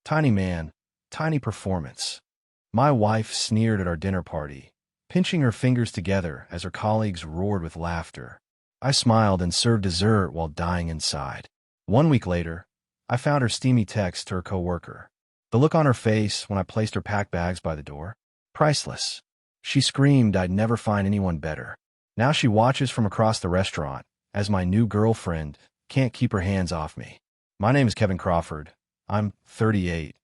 Tiny man, tiny performance. My wife sneered at our dinner party, pinching her fingers together as her colleagues roared with laughter. I smiled and served dessert while dying inside. 1 week later, I found her steamy text to her coworker. The look on her face when I placed her packed bags by the door? Priceless. She screamed I'd never find anyone better. Now she watches from across the restaurant as my new girlfriend can't keep her hands off me. My name is Kevin Crawford. I'm 38,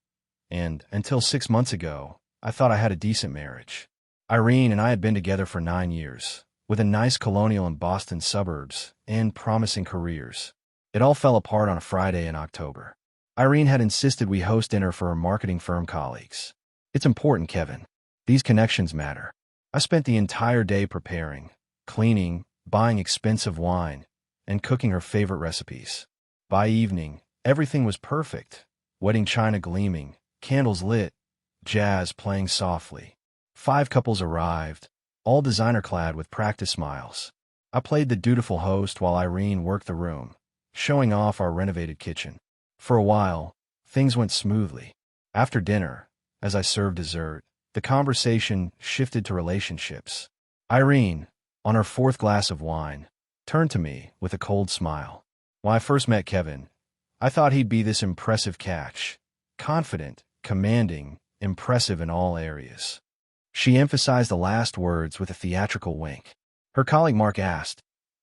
and until 6 months ago, I thought I had a decent marriage. Irene and I had been together for 9 years, with a nice colonial in Boston suburbs and promising careers. It all fell apart on a Friday in October. Irene had insisted we host dinner for her marketing firm colleagues. It's important, Kevin. These connections matter. I spent the entire day preparing, cleaning, buying expensive wine, and cooking her favorite recipes. By evening, everything was perfect. Wedding china gleaming, candles lit, jazz playing softly. 5 couples arrived, all designer-clad with practice smiles. I played the dutiful host while Irene worked the room, showing off our renovated kitchen. For a while, things went smoothly. After dinner, as I served dessert, the conversation shifted to relationships. Irene, on her 4th glass of wine, turned to me with a cold smile. When I first met Kevin, I thought he'd be this impressive catch, confident, commanding, impressive in all areas. She emphasized the last words with a theatrical wink. Her colleague Mark asked,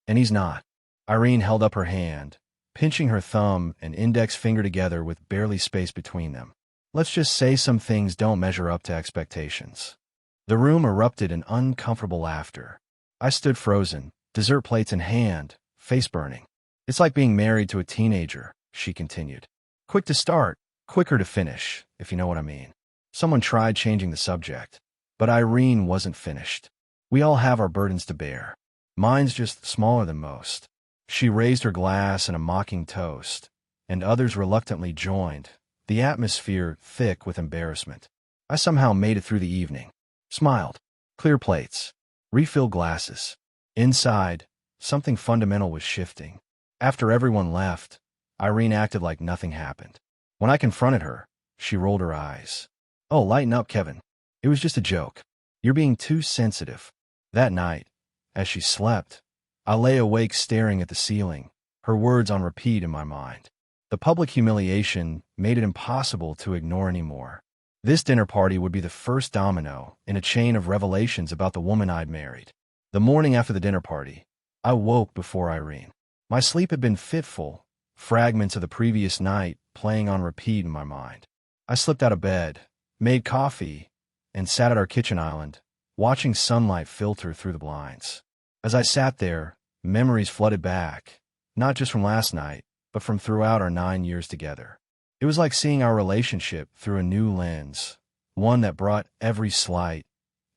"And he's not?" Irene held up her hand, pinching her thumb and index finger together with barely space between them. Let's just say some things don't measure up to expectations. The room erupted in uncomfortable laughter. I stood frozen, dessert plates in hand, face burning. It's like being married to a teenager, she continued. Quick to start, quicker to finish, if you know what I mean. Someone tried changing the subject, but Irene wasn't finished. We all have our burdens to bear. Mine's just smaller than most. She raised her glass in a mocking toast, and others reluctantly joined, the atmosphere thick with embarrassment. I somehow made it through the evening. Smiled. Clear plates. Refilled glasses. Inside, something fundamental was shifting. After everyone left, Irene acted like nothing happened. When I confronted her, she rolled her eyes. Oh, lighten up, Kevin. It was just a joke. You're being too sensitive. That night, as she slept, I lay awake staring at the ceiling, her words on repeat in my mind. The public humiliation made it impossible to ignore anymore. This dinner party would be the first domino in a chain of revelations about the woman I'd married. The morning after the dinner party, I woke before Irene. My sleep had been fitful, fragments of the previous night playing on repeat in my mind. I slipped out of bed, made coffee, and sat at our kitchen island, watching sunlight filter through the blinds. As I sat there, memories flooded back, not just from last night, but from throughout our 9 years together. It was like seeing our relationship through a new lens, one that brought every slight,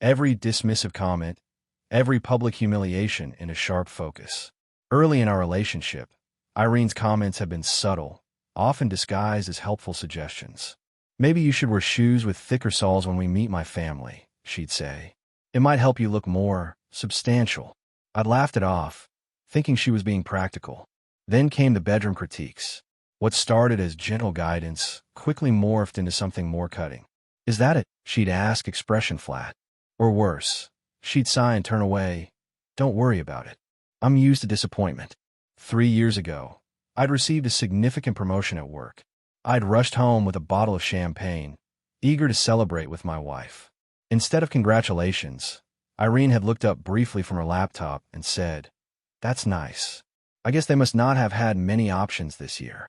every dismissive comment, every public humiliation into sharp focus. Early in our relationship, Irene's comments had been subtle, often disguised as helpful suggestions. Maybe you should wear shoes with thicker soles when we meet my family, she'd say. It might help you look more substantial. I'd laughed it off, thinking she was being practical. Then came the bedroom critiques. What started as gentle guidance quickly morphed into something more cutting. Is that it? She'd ask, expression flat. Or worse, she'd sigh and turn away. Don't worry about it. I'm used to disappointment. 3 years ago, I'd received a significant promotion at work. I'd rushed home with a bottle of champagne, eager to celebrate with my wife. Instead of congratulations, Irene had looked up briefly from her laptop and said, "That's nice. I guess they must not have had many options this year."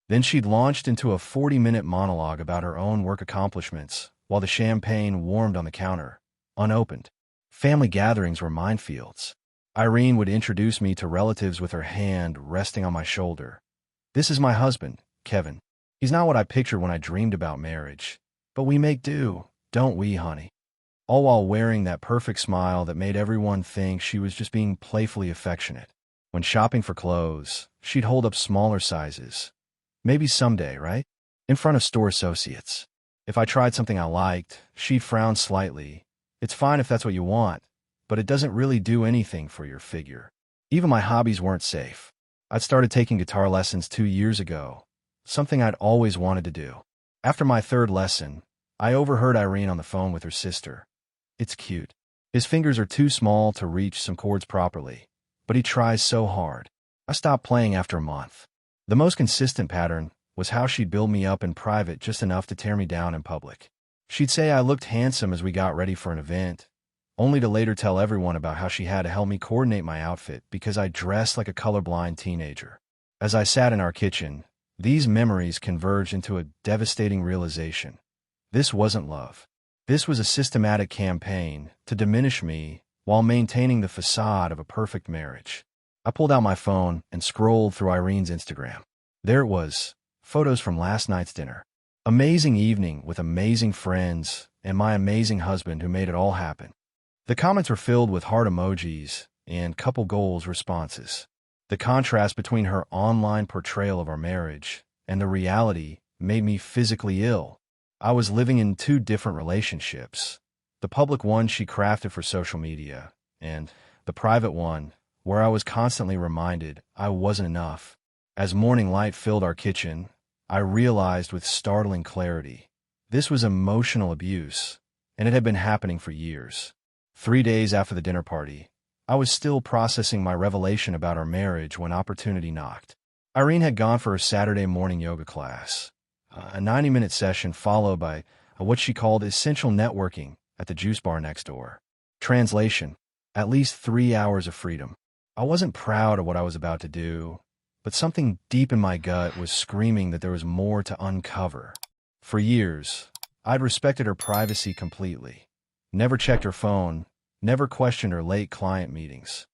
Then she'd launched into a 40-minute monologue about her own work accomplishments while the champagne warmed on the counter, unopened. Family gatherings were minefields. Irene would introduce me to relatives with her hand resting on my shoulder. "This is my husband, Kevin. He's not what I pictured when I dreamed about marriage. But we make do, don't we, honey?" All while wearing that perfect smile that made everyone think she was just being playfully affectionate. When shopping for clothes, she'd hold up smaller sizes. Maybe someday, right? In front of store associates. If I tried something I liked, she'd frown slightly. "It's fine if that's what you want, but it doesn't really do anything for your figure." Even my hobbies weren't safe. I'd started taking guitar lessons 2 years ago, something I'd always wanted to do. After my third lesson, I overheard Irene on the phone with her sister. It's cute. His fingers are too small to reach some chords properly, but he tries so hard. I stopped playing after a month. The most consistent pattern was how she'd build me up in private just enough to tear me down in public. She'd say I looked handsome as we got ready for an event, only to later tell everyone about how she had to help me coordinate my outfit because I dressed like a colorblind teenager. As I sat in our kitchen, these memories converged into a devastating realization. This wasn't love. This was a systematic campaign to diminish me while maintaining the facade of a perfect marriage. I pulled out my phone and scrolled through Irene's Instagram. There it was, photos from last night's dinner. Amazing evening with amazing friends and my amazing husband who made it all happen. The comments were filled with heart emojis and couple goals responses. The contrast between her online portrayal of our marriage and the reality made me physically ill. I was living in two different relationships. The public one she crafted for social media, and the private one where I was constantly reminded I wasn't enough. As morning light filled our kitchen, I realized with startling clarity, this was emotional abuse, and it had been happening for years. 3 days after the dinner party, I was still processing my revelation about our marriage when opportunity knocked. Irene had gone for her Saturday morning yoga class, a 90-minute session followed by what she called essential networking at the juice bar next door. Translation: at least 3 hours of freedom. I wasn't proud of what I was about to do, but something deep in my gut was screaming that there was more to uncover. For years, I'd respected her privacy completely. Never checked her phone, never questioned her late client meetings.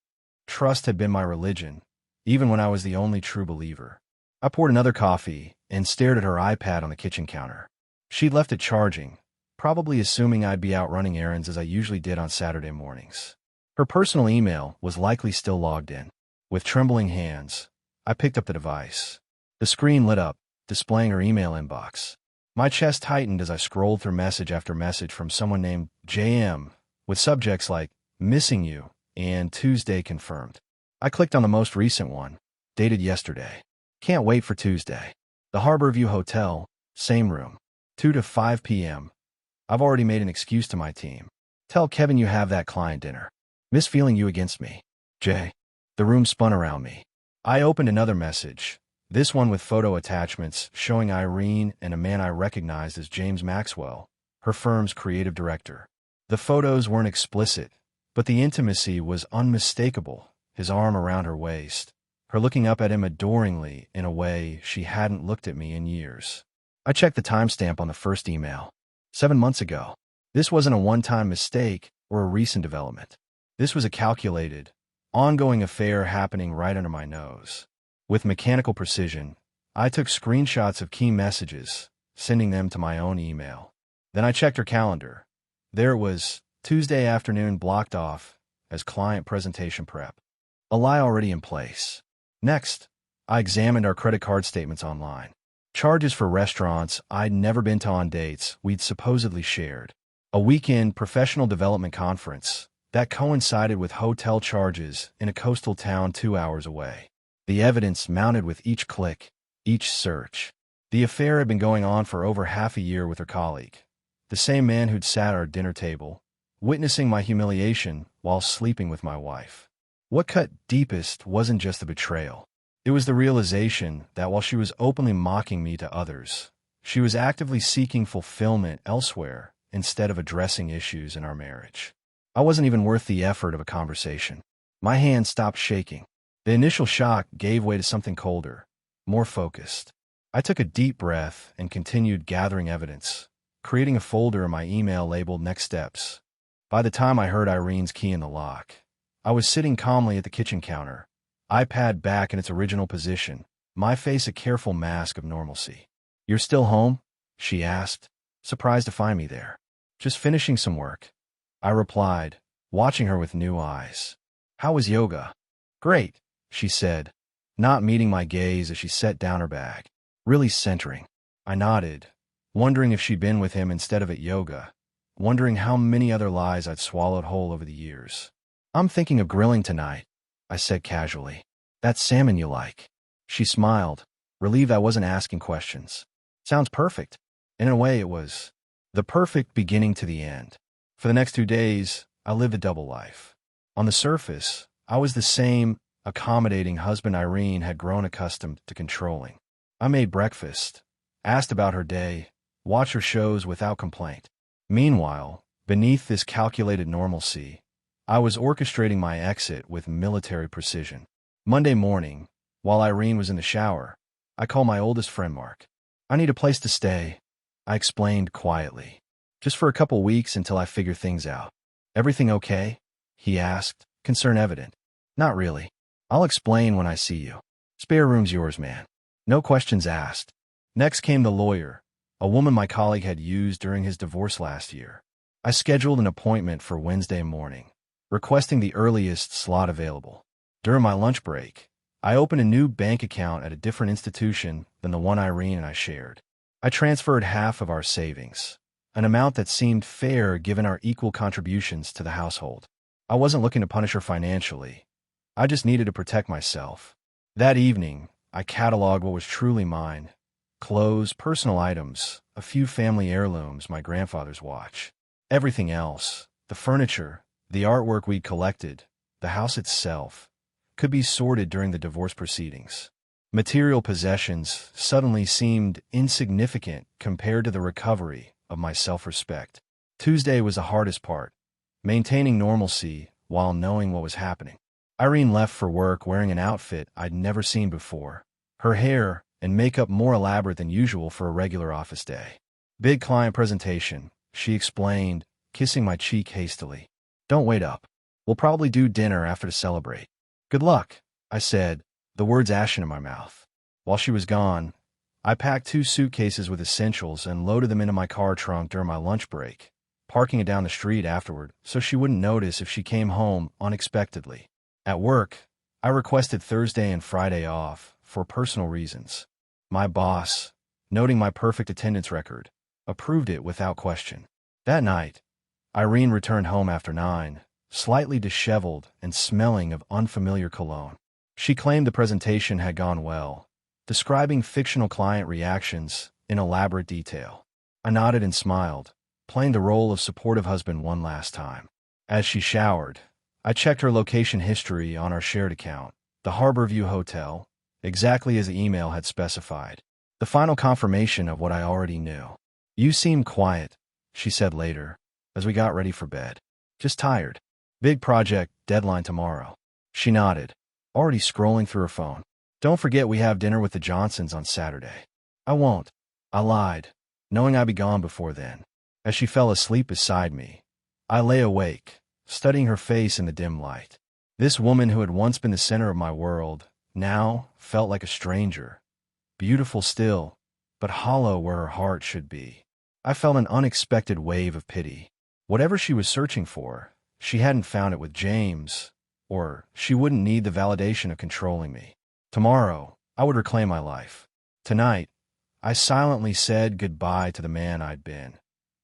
Trust had been my religion, even when I was the only true believer. I poured another coffee and stared at her iPad on the kitchen counter. She'd left it charging, probably assuming I'd be out running errands as I usually did on Saturday mornings. Her personal email was likely still logged in. With trembling hands, I picked up the device. The screen lit up, displaying her email inbox. My chest tightened as I scrolled through message after message from someone named JM, with subjects like "missing you" and "Tuesday confirmed." I clicked on the most recent one, dated yesterday. Can't wait for Tuesday. The Harborview Hotel, same room, 2 to 5 p.m. I've already made an excuse to my team. Tell Kevin you have that client dinner. Miss feeling you against me. Jay. The room spun around me. I opened another message, this one with photo attachments showing Irene and a man I recognized as James Maxwell, her firm's creative director. The photos weren't explicit, but the intimacy was unmistakable, his arm around her waist, her looking up at him adoringly in a way she hadn't looked at me in years. I checked the timestamp on the first email. 7 months ago. This wasn't a one-time mistake or a recent development. This was a calculated, ongoing affair happening right under my nose. With mechanical precision, I took screenshots of key messages, sending them to my own email. Then I checked her calendar. There it was, Tuesday afternoon blocked off as client presentation prep. A lie already in place. Next, I examined our credit card statements online. Charges for restaurants I'd never been to on dates we'd supposedly shared. A weekend professional development conference that coincided with hotel charges in a coastal town 2 hours away. The evidence mounted with each click, each search. The affair had been going on for over half a year with her colleague, the same man who'd sat at our dinner table, witnessing my humiliation while sleeping with my wife. What cut deepest wasn't just the betrayal. It was the realization that while she was openly mocking me to others, she was actively seeking fulfillment elsewhere instead of addressing issues in our marriage. I wasn't even worth the effort of a conversation. My hand stopped shaking. The initial shock gave way to something colder, more focused. I took a deep breath and continued gathering evidence, creating a folder in my email labeled Next Steps. By the time I heard Irene's key in the lock, I was sitting calmly at the kitchen counter, iPad back in its original position, my face a careful mask of normalcy. "You're still home?" she asked, surprised to find me there. "Just finishing some work," I replied, watching her with new eyes. "How was yoga?" "Great," she said, not meeting my gaze as she set down her bag. "Really centering." I nodded, wondering if she'd been with him instead of at yoga, wondering how many other lies I'd swallowed whole over the years. "I'm thinking of grilling tonight," I said casually. "That salmon you like." She smiled, relieved I wasn't asking questions. "Sounds perfect." In a way, it was the perfect beginning to the end. For the next 2 days, I lived a double life. On the surface, I was the same accommodating husband Irene had grown accustomed to controlling. I made breakfast, asked about her day, watched her shows without complaint. Meanwhile, beneath this calculated normalcy, I was orchestrating my exit with military precision. Monday morning, while Irene was in the shower, I called my oldest friend Mark. "I need a place to stay," I explained quietly. "Just for a couple weeks until I figure things out." "Everything okay?" he asked, concern evident. "Not really. I'll explain when I see you. Spare room's yours, man." No questions asked. Next came the lawyer, a woman my colleague had used during his divorce last year. I scheduled an appointment for Wednesday morning, requesting the earliest slot available. During my lunch break, I opened a new bank account at a different institution than the one Irene and I shared. I transferred half of our savings, an amount that seemed fair given our equal contributions to the household. I wasn't looking to punish her financially. I just needed to protect myself. That evening, I cataloged what was truly mine: clothes, personal items, a few family heirlooms, my grandfather's watch. Everything else, the furniture, the artwork we'd collected, the house itself, could be sorted during the divorce proceedings. Material possessions suddenly seemed insignificant compared to the recovery of my self-respect. Tuesday was the hardest part, maintaining normalcy while knowing what was happening. Irene left for work wearing an outfit I'd never seen before, her hair and makeup more elaborate than usual for a regular office day. "Big client presentation," she explained, kissing my cheek hastily. "Don't wait up. We'll probably do dinner after to celebrate." "Good luck," I said, the words ashen in my mouth. While she was gone, I packed 2 suitcases with essentials and loaded them into my car trunk during my lunch break, parking it down the street afterward so she wouldn't notice if she came home unexpectedly. At work, I requested Thursday and Friday off for personal reasons. My boss, noting my perfect attendance record, approved it without question. That night, Irene returned home after 9, slightly disheveled and smelling of unfamiliar cologne. She claimed the presentation had gone well, describing fictional client reactions in elaborate detail. I nodded and smiled, playing the role of supportive husband one last time. As she showered, I checked her location history on our shared account, the Harborview Hotel, exactly as the email had specified. The final confirmation of what I already knew. "You seem quiet," she said later, as we got ready for bed. "Just tired. Big project, deadline tomorrow." She nodded, already scrolling through her phone. "Don't forget we have dinner with the Johnsons on Saturday." "I won't," I lied, knowing I'd be gone before then. As she fell asleep beside me, I lay awake, studying her face in the dim light. This woman who had once been the center of my world now felt like a stranger, beautiful still, but hollow where her heart should be. I felt an unexpected wave of pity. Whatever she was searching for, she hadn't found it with James, or she wouldn't need the validation of controlling me. Tomorrow, I would reclaim my life. Tonight, I silently said goodbye to the man I'd been,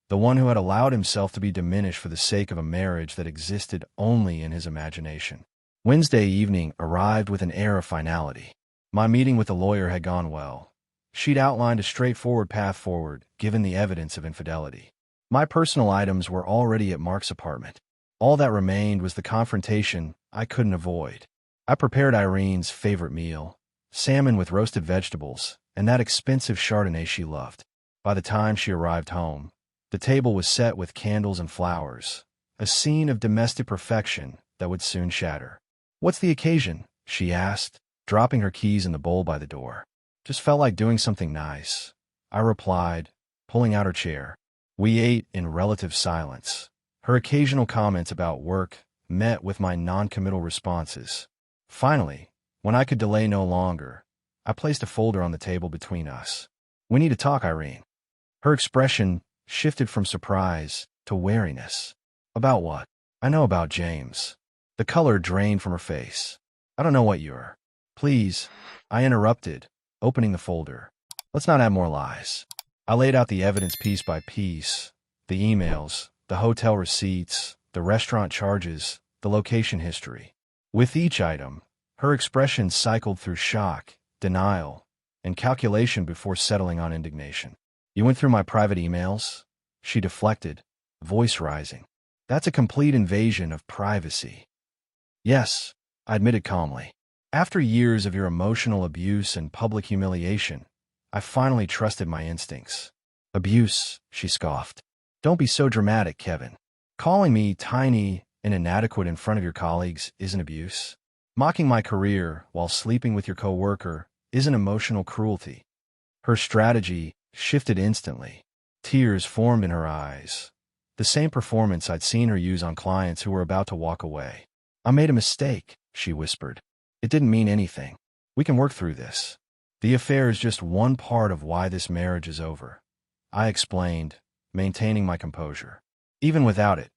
the one who had allowed himself to be diminished for the sake of a marriage that existed only in his imagination. Wednesday evening arrived with an air of finality. My meeting with the lawyer had gone well. She'd outlined a straightforward path forward, given the evidence of infidelity. My personal items were already at Mark's apartment. All that remained was the confrontation I couldn't avoid. I prepared Irene's favorite meal, salmon with roasted vegetables, and that expensive Chardonnay she loved. By the time she arrived home, the table was set with candles and flowers, a scene of domestic perfection that would soon shatter. "What's the occasion?" she asked, dropping her keys in the bowl by the door. "Just felt like doing something nice," I replied, pulling out her chair. We ate in relative silence, her occasional comments about work met with my non-committal responses. Finally, when I could delay no longer, I placed a folder on the table between us. "We need to talk, Irene." Her expression shifted from surprise to wariness. "About what?" "I know about James." The color drained from her face. "I don't know what you're—" "Please," I interrupted, opening the folder. "Let's not add more lies." I laid out the evidence piece by piece, the emails, the hotel receipts, the restaurant charges, the location history. With each item, her expression cycled through shock, denial, and calculation before settling on indignation. You went through my private emails? She deflected, voice rising. That's a complete invasion of privacy. Yes, I admitted calmly. After years of your emotional abuse and public humiliation, I finally trusted my instincts. Abuse, she scoffed. Don't be so dramatic, Kevin. Calling me tiny and inadequate in front of your colleagues isn't abuse. Mocking my career while sleeping with your coworker isn't emotional cruelty. Her strategy shifted instantly. Tears formed in her eyes. The same performance I'd seen her use on clients who were about to walk away. I made a mistake, she whispered. It didn't mean anything. We can work through this. The affair is just one part of why this marriage is over. I explained, maintaining my composure. Even without it,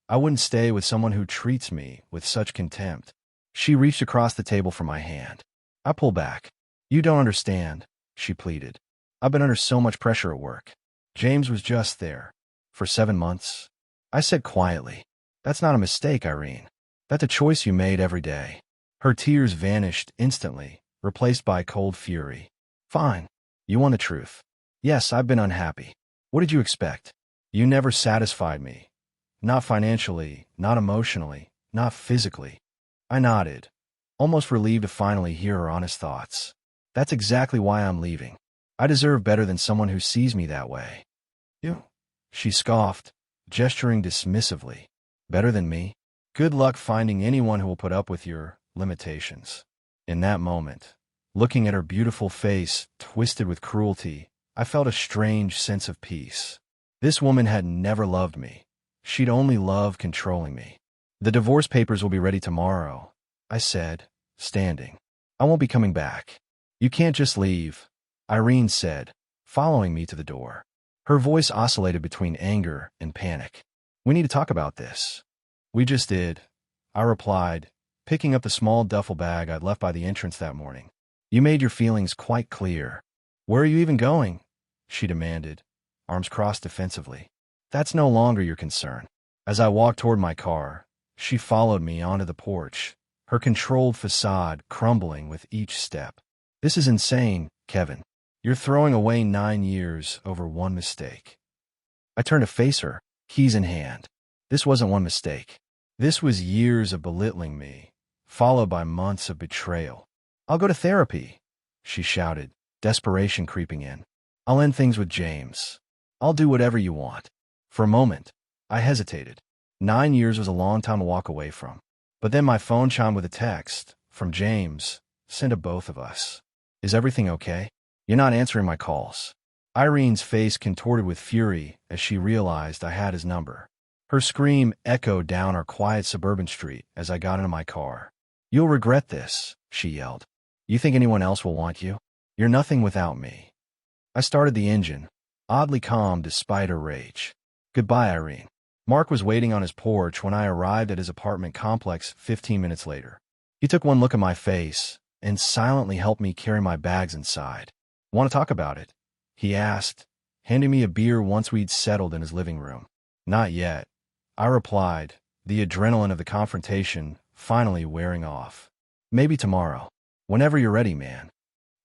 I wouldn't stay with someone who treats me with such contempt. She reached across the table for my hand. I pulled back. You don't understand, she pleaded. I've been under so much pressure at work. James was just there. For 7 months. I said quietly, that's not a mistake, Irene. That's a choice you made every day. Her tears vanished instantly, replaced by cold fury. Fine. You want the truth. Yes, I've been unhappy. What did you expect? You never satisfied me. Not financially, not emotionally, not physically. I nodded, almost relieved to finally hear her honest thoughts. That's exactly why I'm leaving. I deserve better than someone who sees me that way. You? She scoffed, gesturing dismissively. Better than me? Good luck finding anyone who will put up with your limitations. In that moment, looking at her beautiful face twisted with cruelty, I felt a strange sense of peace. This woman had never loved me. She'd only loved controlling me. The divorce papers will be ready tomorrow, I said, standing. I won't be coming back. You can't just leave, Irene said, following me to the door. Her voice oscillated between anger and panic. We need to talk about this. We just did, I replied, picking up the small duffel bag I'd left by the entrance that morning. You made your feelings quite clear. Where are you even going? She demanded, arms crossed defensively. That's no longer your concern. As I walked toward my car, she followed me onto the porch, her controlled facade crumbling with each step. This is insane, Kevin. You're throwing away 9 years over one mistake. I turned to face her, keys in hand. This wasn't one mistake. This was years of belittling me, followed by months of betrayal. I'll go to therapy, she shouted, desperation creeping in. I'll end things with James. I'll do whatever you want. For a moment, I hesitated. 9 years was a long time to walk away from. But then my phone chimed with a text from James, sent to both of us. Is everything okay? You're not answering my calls. Irene's face contorted with fury as she realized I had his number. Her scream echoed down our quiet suburban street as I got into my car. You'll regret this, she yelled. You think anyone else will want you? You're nothing without me. I started the engine, oddly calm despite her rage. Goodbye, Irene. Mark was waiting on his porch when I arrived at his apartment complex 15 minutes later. He took one look at my face and silently helped me carry my bags inside. Want to talk about it? He asked, handing me a beer once we'd settled in his living room. Not yet, I replied, the adrenaline of the confrontation finally wearing off. Maybe tomorrow. Whenever you're ready, man.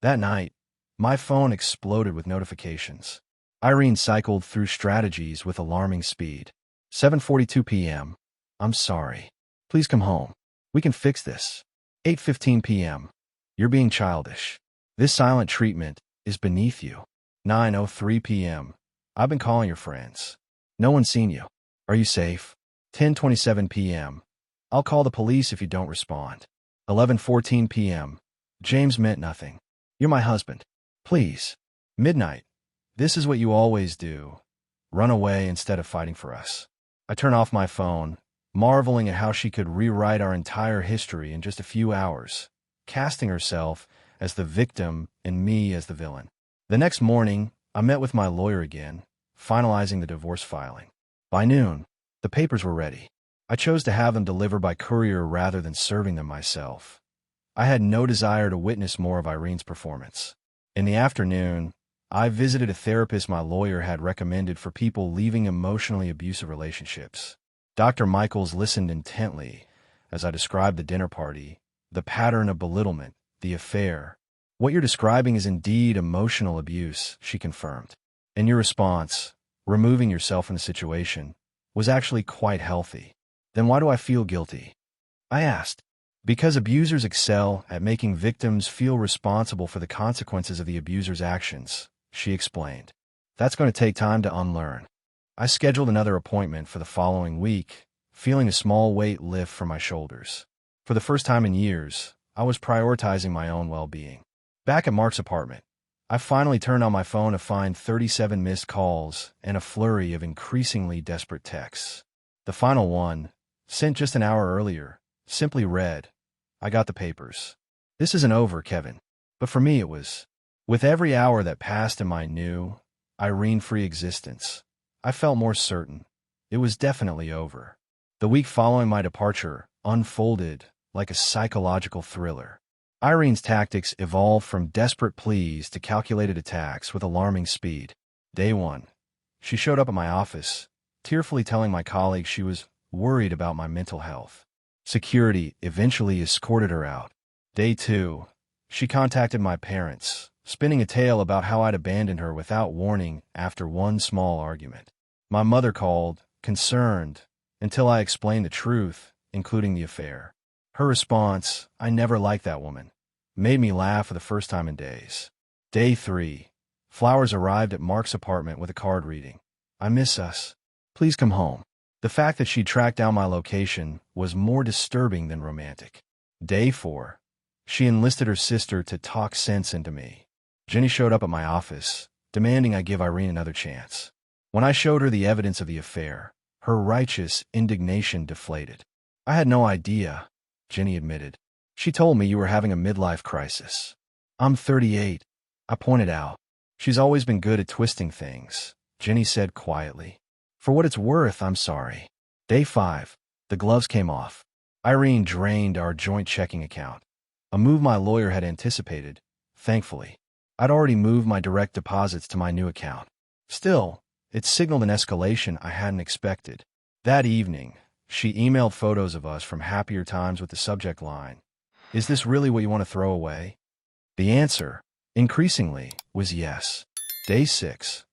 That night, my phone exploded with notifications. Irene cycled through strategies with alarming speed. 7:42 p.m. I'm sorry. Please come home. We can fix this. 8:15 p.m. You're being childish. This silent treatment is beneath you. 9:03 p.m. I've been calling your friends. No one's seen you. Are you safe? 10:27 p.m. I'll call the police if you don't respond. 11:14 p.m. James meant nothing. You're my husband. Please. Midnight. This is what you always do. Run away instead of fighting for us. I turn off my phone, marveling at how she could rewrite our entire history in just a few hours, casting herself as the victim and me as the villain. The next morning, I met with my lawyer again, finalizing the divorce filing. By noon, the papers were ready. I chose to have them delivered by courier rather than serving them myself. I had no desire to witness more of Irene's performance. In the afternoon, I visited a therapist my lawyer had recommended for people leaving emotionally abusive relationships. Dr. Michaels listened intently as I described the dinner party, the pattern of belittlement, the affair. What you're describing is indeed emotional abuse, she confirmed. And your response, removing yourself from the situation, was actually quite healthy. Then why do I feel guilty? I asked. Because abusers excel at making victims feel responsible for the consequences of the abuser's actions, she explained. That's going to take time to unlearn. I scheduled another appointment for the following week, feeling a small weight lift from my shoulders. For the first time in years, I was prioritizing my own well-being. Back at Mark's apartment, I finally turned on my phone to find 37 missed calls and a flurry of increasingly desperate texts. The final one, sent just an hour earlier, simply read, "I got the papers. This isn't over, Kevin." But for me it was. With every hour that passed in my new, Irene-free existence, I felt more certain. It was definitely over. The week following my departure unfolded like a psychological thriller. Irene's tactics evolved from desperate pleas to calculated attacks with alarming speed. Day 1. She showed up at my office, tearfully telling my colleagues she was worried about my mental health. Security eventually escorted her out. Day 2. She contacted my parents, spinning a tale about how I'd abandoned her without warning after one small argument. My mother called, concerned, until I explained the truth, including the affair. Her response, "I never liked that woman," made me laugh for the first time in days. Day 3. Flowers arrived at Mark's apartment with a card reading, "I miss us. Please come home." The fact that she tracked down my location was more disturbing than romantic. Day 4. She enlisted her sister to talk sense into me. Jenny showed up at my office, demanding I give Irene another chance. When I showed her the evidence of the affair, her righteous indignation deflated. "I had no idea," Jenny admitted. "She told me you were having a midlife crisis." "I'm 38, I pointed out. "She's always been good at twisting things," Jenny said quietly. "For what it's worth, I'm sorry." Day 5. The gloves came off. Irene drained our joint checking account, a move my lawyer had anticipated, thankfully. I'd already moved my direct deposits to my new account. Still, it signaled an escalation I hadn't expected. That evening, she emailed photos of us from happier times with the subject line, "Is this really what you want to throw away?" The answer, increasingly, was yes. Day 6.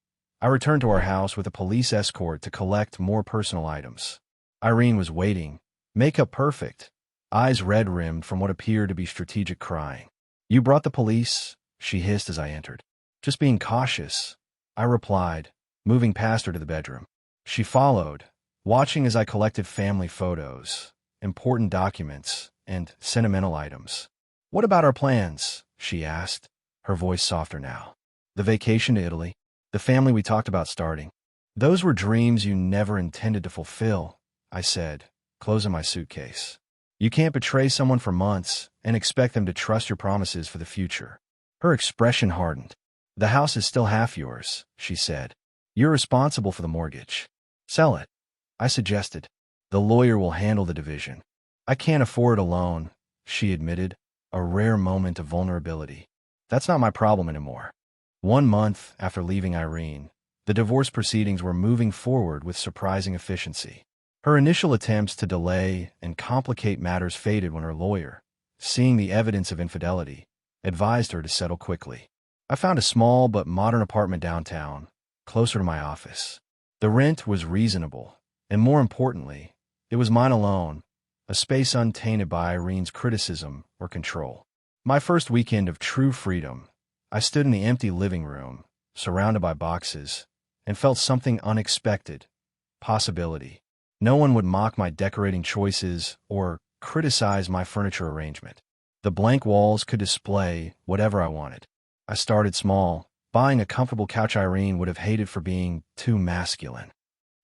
I returned to our house with a police escort to collect more personal items. Irene was waiting, makeup perfect, eyes red-rimmed from what appeared to be strategic crying. "You brought the police?" she hissed as I entered. "Just being cautious," I replied, moving past her to the bedroom. She followed, watching as I collected family photos, important documents, and sentimental items. "What about our plans?" she asked, her voice softer now. "The vacation to Italy? The family we talked about starting? Those were dreams you never intended to fulfill," I said, closing my suitcase. "You can't betray someone for months and expect them to trust your promises for the future." Her expression hardened. "The house is still half yours," she said. "You're responsible for the mortgage. Sell it," I suggested. "The lawyer will handle the division." "I can't afford a loan," she admitted, a rare moment of vulnerability. "That's not my problem anymore." 1 month after leaving Irene, the divorce proceedings were moving forward with surprising efficiency. Her initial attempts to delay and complicate matters faded when her lawyer, seeing the evidence of infidelity, advised her to settle quickly. I found a small but modern apartment downtown, closer to my office. The rent was reasonable, and more importantly, it was mine alone, a space untainted by Irene's criticism or control. My first weekend of true freedom, I stood in the empty living room, surrounded by boxes, and felt something unexpected, possibility. No one would mock my decorating choices or criticize my furniture arrangement. The blank walls could display whatever I wanted. I started small, buying a comfortable couch Irene would have hated for being too masculine.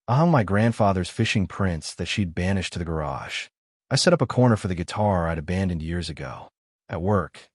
I hung my grandfather's fishing prints that she'd banished to the garage. I set up a corner for the guitar I'd abandoned years ago. At work,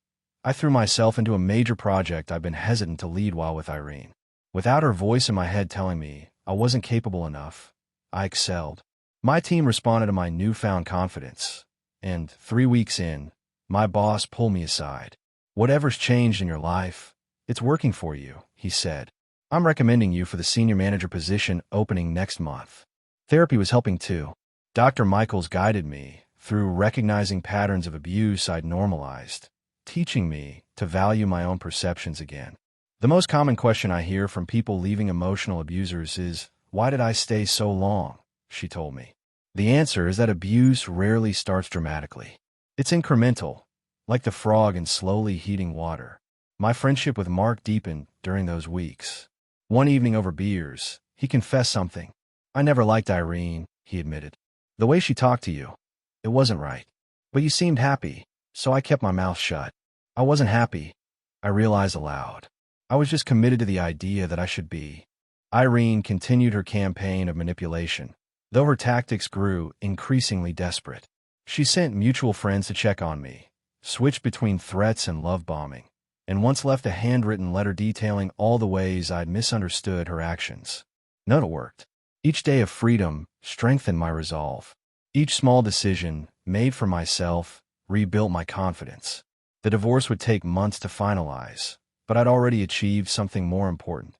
I threw myself into a major project I'd been hesitant to lead while with Irene. Without her voice in my head telling me I wasn't capable enough, I excelled. My team responded to my newfound confidence, and 3 weeks in, my boss pulled me aside. "Whatever's changed in your life, it's working for you," he said. "I'm recommending you for the senior manager position opening next month." Therapy was helping too. Dr. Michaels guided me through recognizing patterns of abuse I'd normalized, teaching me to value my own perceptions again. The most common question I hear from people leaving emotional abusers is, "Why did I stay so long?" she told me. The answer is that abuse rarely starts dramatically. It's incremental, like the frog in slowly heating water. My friendship with Mark deepened during those weeks. One evening over beers, he confessed something. "I never liked Irene," he admitted. "The way she talked to you, it wasn't right. But you seemed happy, so I kept my mouth shut. I wasn't happy," I realized aloud. "I was just committed to the idea that I should be." Irene continued her campaign of manipulation, though her tactics grew increasingly desperate. She sent mutual friends to check on me, switched between threats and love bombing, and once left a handwritten letter detailing all the ways I'd misunderstood her actions. None of it worked. Each day of freedom strengthened my resolve. Each small decision, made for myself, rebuilt my confidence. The divorce would take months to finalize, but I'd already achieved something more important: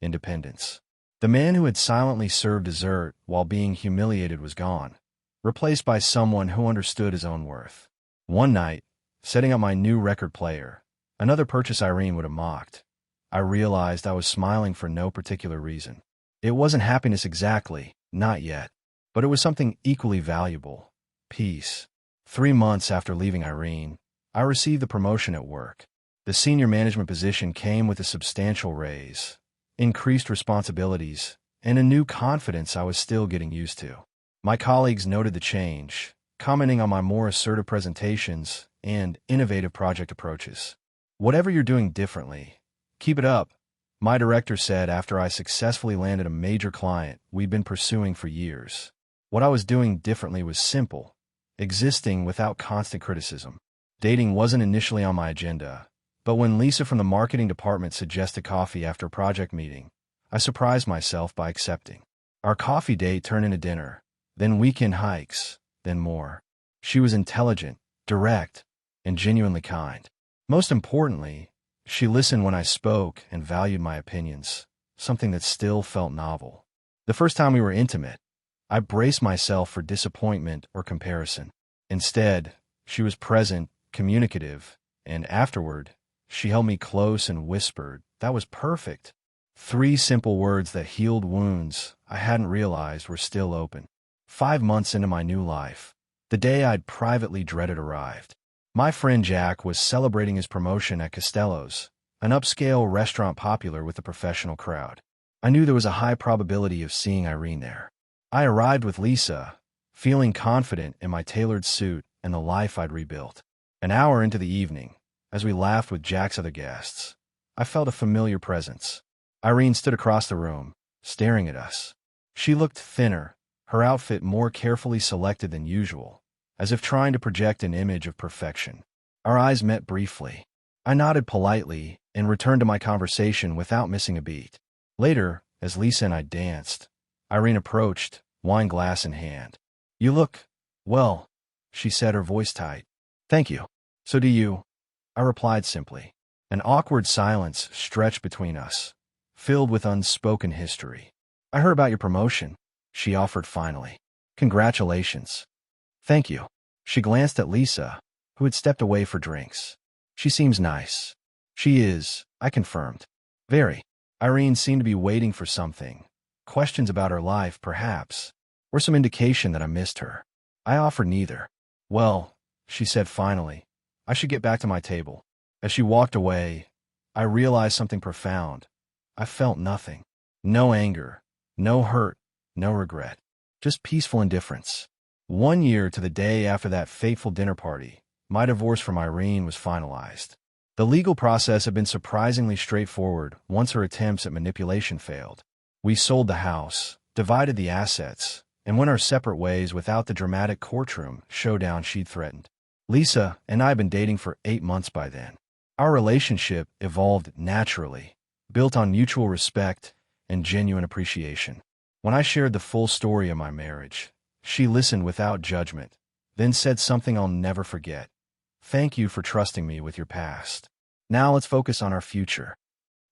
independence. The man who had silently served dessert while being humiliated was gone, replaced by someone who understood his own worth. One night, setting up my new record player, another purchase Irene would have mocked, I realized I was smiling for no particular reason. It wasn't happiness exactly, not yet, but it was something equally valuable: peace. 3 months after leaving Irene, I received the promotion at work. The senior management position came with a substantial raise, increased responsibilities, and a new confidence I was still getting used to. My colleagues noted the change, commenting on my more assertive presentations and innovative project approaches. "Whatever you're doing differently, keep it up," my director said after I successfully landed a major client we'd been pursuing for years. What I was doing differently was simple: existing without constant criticism. Dating wasn't initially on my agenda, but when Lisa from the marketing department suggested coffee after a project meeting, I surprised myself by accepting. Our coffee date turned into dinner, then weekend hikes, then more. She was intelligent, direct, and genuinely kind. Most importantly, she listened when I spoke and valued my opinions, something that still felt novel. The first time we were intimate, I braced myself for disappointment or comparison. Instead, she was present, communicative, and afterward, she held me close and whispered, "That was perfect." 3 simple words that healed wounds I hadn't realized were still open. 5 months into my new life, the day I'd privately dreaded arrived. My friend Jack was celebrating his promotion at Costello's, an upscale restaurant popular with the professional crowd. I knew there was a high probability of seeing Irene there. I arrived with Lisa, feeling confident in my tailored suit and the life I'd rebuilt. An hour into the evening, as we laughed with Jack's other guests, I felt a familiar presence. Irene stood across the room, staring at us. She looked thinner, her outfit more carefully selected than usual, as if trying to project an image of perfection. Our eyes met briefly. I nodded politely and returned to my conversation without missing a beat. Later, as Lisa and I danced, Irene approached, wine glass in hand. "You look, well," she said, her voice tight. "Thank you. So do you," I replied simply. An awkward silence stretched between us, filled with unspoken history. "I heard about your promotion," she offered finally. "Congratulations." "Thank you." She glanced at Lisa, who had stepped away for drinks. "She seems nice." "She is," I confirmed. "Very." Irene seemed to be waiting for something. Questions about her life, perhaps, or some indication that I missed her. I offered neither. "Well," she said finally, "I should get back to my table." As she walked away, I realized something profound. I felt nothing. No anger, no hurt, no regret. Just peaceful indifference. 1 year to the day after that fateful dinner party, my divorce from Irene was finalized. The legal process had been surprisingly straightforward once her attempts at manipulation failed. We sold the house, divided the assets, and went our separate ways without the dramatic courtroom showdown she'd threatened. Lisa and I had been dating for 8 months by then. Our relationship evolved naturally, built on mutual respect and genuine appreciation. When I shared the full story of my marriage, she listened without judgment, then said something I'll never forget. "Thank you for trusting me with your past. Now let's focus on our future."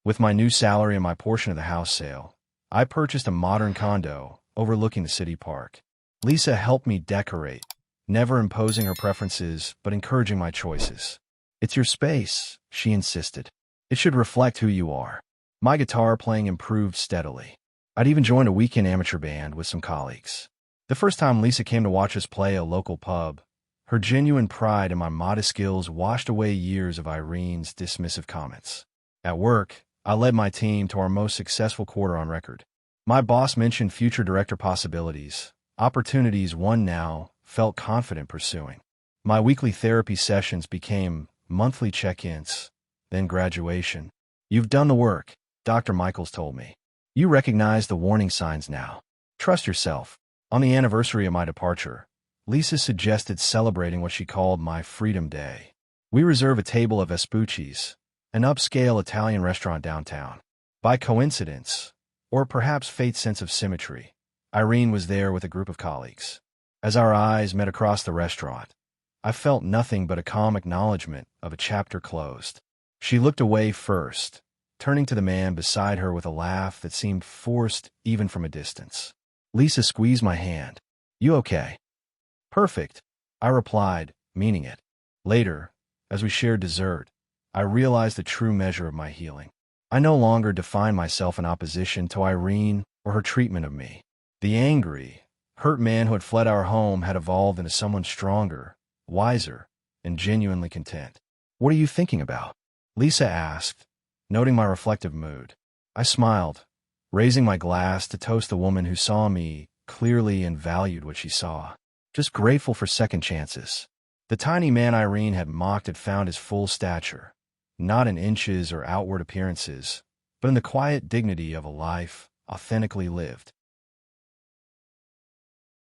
With my new salary and my portion of the house sale, I purchased a modern condo overlooking the city park. Lisa helped me decorate, never imposing her preferences but encouraging my choices. "It's your space," she insisted. It should reflect who you are. My guitar playing improved steadily. I'd even joined a weekend amateur band with some colleagues. The first time Lisa came to watch us play a local pub, her genuine pride in my modest skills washed away years of Irene's dismissive comments. At work, I led my team to our most successful quarter on record. My boss mentioned future director possibilities, opportunities one now felt confident pursuing. My weekly therapy sessions became monthly check-ins, then graduation. You've done the work, Dr. Michaels told me. You recognize the warning signs now. Trust yourself. On the anniversary of my departure, Lisa suggested celebrating what she called my Freedom Day. We reserve a table at Vespucci's, an upscale Italian restaurant downtown. By coincidence, or perhaps fate's sense of symmetry, Irene was there with a group of colleagues. As our eyes met across the restaurant, I felt nothing but a calm acknowledgement of a chapter closed. She looked away first, turning to the man beside her with a laugh that seemed forced even from a distance. Lisa squeezed my hand. You okay? Perfect, I replied, meaning it. Later, as we shared dessert, I realized the true measure of my healing. I no longer defined myself in opposition to Irene or her treatment of me. The angry, hurt man who had fled our home had evolved into someone stronger, wiser, and genuinely content. What are you thinking about? Lisa asked, noting my reflective mood. I smiled, raising my glass to toast the woman who saw me clearly and valued what she saw. Just grateful for second chances. The tiny man Irene had mocked had found his full stature, not in inches or outward appearances, but in the quiet dignity of a life authentically lived.